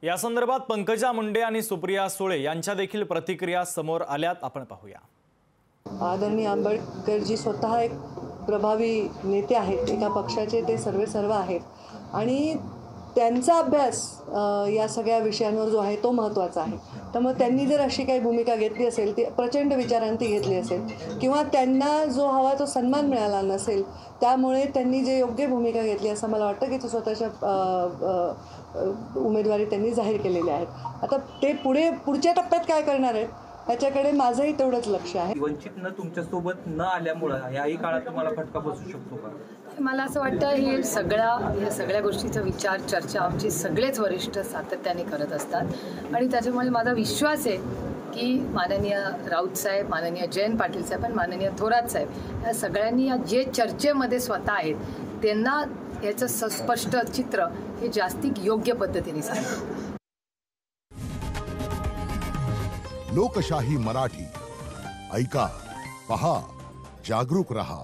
या संदर्भात पंकजा मुंडे आणि सुप्रिया सुळे यांच्या देखील प्रतिक्रिया समोर आल्यात, आपण पाहूया। आदरणीय आंबेडकरजी स्वतः एक प्रभावी नेते आहेत, एका पक्षाचे ते सर्व आहेत आणि त्यांचा अभ्यास या सगळ्या विषयांवर जो आहे तो महत्त्वाचा आहे। त्यामुळे त्यांनी जर अशी काही भूमिका घेतली असेल, ती प्रचंड विचारांती घेतली असेल किंवा त्यांना जो हवा तो सन्मान मिळाला नसेल, त्यामुळे त्यांनी जे योग्य भूमिका घेतली असं मला वाटतं की ते स्वतःच्या उमेदवारी त्यांनी जाहीर केलेल्या आहेत। आता ते पुढच्या टप्प्यात काय करणार आहेत त्याच्याकडे माझंही तेवढंच लक्ष आहे। वंचितनं तुमच्यासोबत न आल्यामुळे याही काळात तुम्हाला फटका बसू शकतो का? मला असं वाटतं या सगळ्या गोष्टीचा विचार चर्चा आमचे सगळेच वरिष्ठ सातत्याने करत असतात आणि त्याच्यामुळे माझा विश्वास आहे की माननीय राऊत साहेब, माननीय जयंत पाटील साहेब आणि माननीय थोरात साहेब या सगळ्यांनी जे चर्चेमध्ये स्वतः आहेत त्यांना याचं स्पष्ट चित्र हे जास्तीत योग्य पद्धतीने सांगतात। लोकशाही मराठी ऐका, पहा, जागरूक रहा।